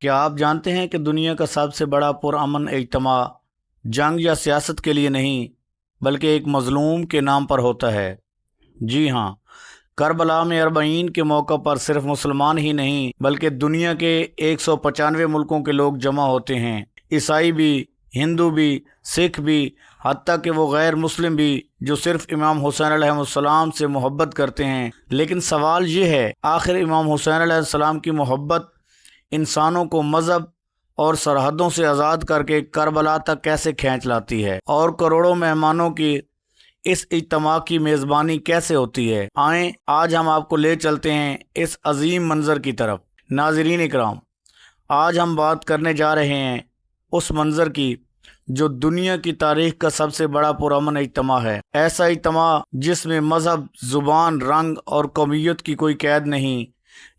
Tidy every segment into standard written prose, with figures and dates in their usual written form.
کیا آپ جانتے ہیں کہ دنیا کا سب سے بڑا پرامن اجتماع جنگ یا سیاست کے لیے نہیں بلکہ ایک مظلوم کے نام پر ہوتا ہے؟ جی ہاں، کربلا میں اربعین کے موقع پر صرف مسلمان ہی نہیں بلکہ دنیا کے 195 ملکوں کے لوگ جمع ہوتے ہیں۔ عیسائی بھی، ہندو بھی، سکھ بھی، حتیٰ کہ وہ غیر مسلم بھی جو صرف امام حسین علیہ السلام سے محبت کرتے ہیں۔ لیکن سوال یہ ہے، آخر امام حسین علیہ السلام کی محبت انسانوں کو مذہب اور سرحدوں سے آزاد کر کے کربلا تک کیسے کھینچ لاتی ہے، اور کروڑوں مہمانوں کی اس اجتماع کی میزبانی کیسے ہوتی ہے؟ آئیں آج ہم آپ کو لے چلتے ہیں اس عظیم منظر کی طرف۔ ناظرین اکرام، آج ہم بات کرنے جا رہے ہیں اس منظر کی جو دنیا کی تاریخ کا سب سے بڑا پرامن اجتماع ہے۔ ایسا اجتماع جس میں مذہب، زبان، رنگ اور قومیت کی کوئی قید نہیں۔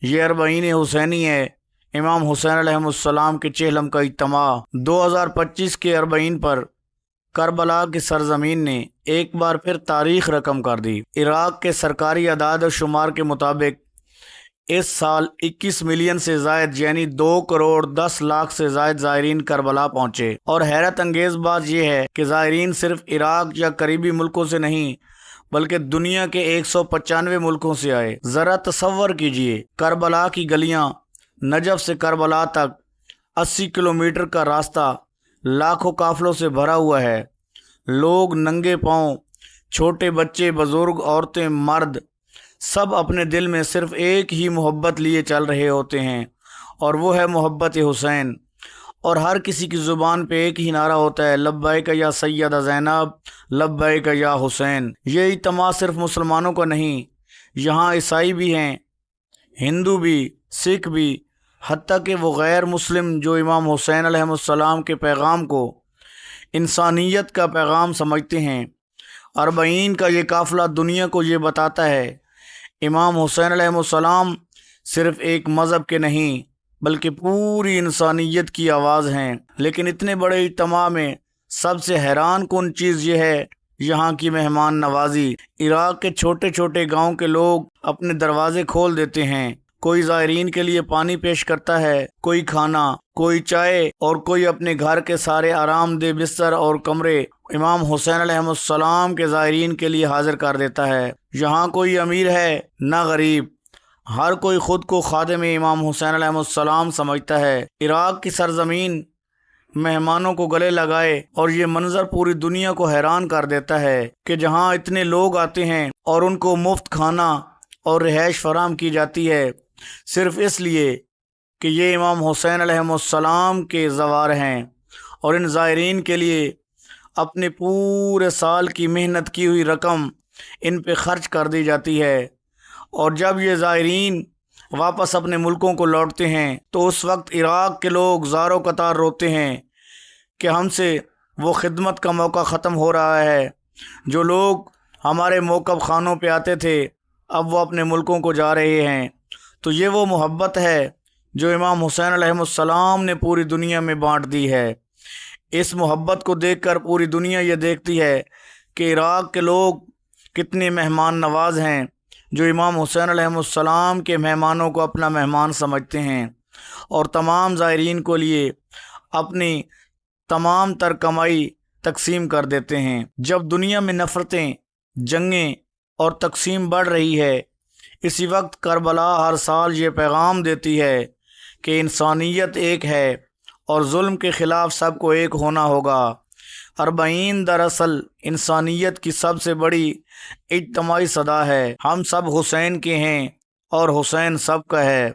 یہ اربعین حسینی ہے، امام حسین علیہ السلام کے چہلم کا اجتماع۔ 2025 کے اربعین پر کربلا کی سرزمین نے ایک بار پھر تاریخ رقم کر دی۔ عراق کے سرکاری اعداد و شمار کے مطابق اس سال 21 ملین سے زائد یعنی 2 کروڑ 10 لاکھ سے زائد زائرین کربلا پہنچے۔ اور حیرت انگیز بات یہ ہے کہ زائرین صرف عراق یا قریبی ملکوں سے نہیں بلکہ دنیا کے 195 ملکوں سے آئے۔ ذرا تصور کیجئے، کربلا کی گلیاں، نجف سے کربلا تک 80 کلومیٹر کا راستہ لاکھوں قافلوں سے بھرا ہوا ہے۔ لوگ ننگے پاؤں، چھوٹے بچے، بزرگ، عورتیں، مرد، سب اپنے دل میں صرف ایک ہی محبت لیے چل رہے ہوتے ہیں، اور وہ ہے محبت حسین۔ اور ہر کسی کی زبان پہ ایک ہی نعرہ ہوتا ہے، لبیک یا سیدہ زینب، لبیک یا حسین۔ یہ اجتماع صرف مسلمانوں کا نہیں، یہاں عیسائی بھی ہیں، ہندو بھی، سکھ بھی، حتیٰ کہ وہ غیر مسلم جو امام حسین علیہ السلام کے پیغام کو انسانیت کا پیغام سمجھتے ہیں۔ اربعین کا یہ قافلہ دنیا کو یہ بتاتا ہے، امام حسین علیہ السلام صرف ایک مذہب کے نہیں بلکہ پوری انسانیت کی آواز ہیں۔ لیکن اتنے بڑے اجتماع میں سب سے حیران کن چیز یہ ہے یہاں کی مہمان نوازی۔ عراق کے چھوٹے چھوٹے گاؤں کے لوگ اپنے دروازے کھول دیتے ہیں، کوئی زائرین کے لیے پانی پیش کرتا ہے، کوئی کھانا، کوئی چائے، اور کوئی اپنے گھر کے سارے آرام دہ بستر اور کمرے امام حسین علیہ السلام کے زائرین کے لیے حاضر کر دیتا ہے۔ یہاں کوئی امیر ہے نہ غریب، ہر کوئی خود کو خادم امام حسین علیہ السلام سمجھتا ہے۔ عراق کی سرزمین مہمانوں کو گلے لگائے، اور یہ منظر پوری دنیا کو حیران کر دیتا ہے کہ جہاں اتنے لوگ آتے ہیں اور ان کو مفت کھانا اور رہائش فراہم کی جاتی ہے، صرف اس لیے کہ یہ امام حسین علیہ السلام کے زوار ہیں، اور ان زائرین کے لیے اپنے پورے سال کی محنت کی ہوئی رقم ان پہ خرچ کر دی جاتی ہے۔ اور جب یہ زائرین واپس اپنے ملکوں کو لوٹتے ہیں تو اس وقت عراق کے لوگ زاروں قطار روتے ہیں کہ ہم سے وہ خدمت کا موقع ختم ہو رہا ہے۔ جو لوگ ہمارے موقف خانوں پہ آتے تھے اب وہ اپنے ملکوں کو جا رہے ہیں۔ تو یہ وہ محبت ہے جو امام حسین علیہ السلام نے پوری دنیا میں بانٹ دی ہے۔ اس محبت کو دیکھ کر پوری دنیا یہ دیکھتی ہے کہ عراق کے لوگ کتنے مہمان نواز ہیں، جو امام حسین علیہ السلام کے مہمانوں کو اپنا مہمان سمجھتے ہیں، اور تمام زائرین کو لیے اپنی تمام تر کمائی تقسیم کر دیتے ہیں۔ جب دنیا میں نفرتیں، جنگیں اور تقسیم بڑھ رہی ہے، اسی وقت کربلا ہر سال یہ پیغام دیتی ہے کہ انسانیت ایک ہے اور ظلم کے خلاف سب کو ایک ہونا ہوگا۔ اربعین دراصل انسانیت کی سب سے بڑی اجتماعی صدا ہے۔ ہم سب حسین کے ہیں اور حسین سب کا ہے۔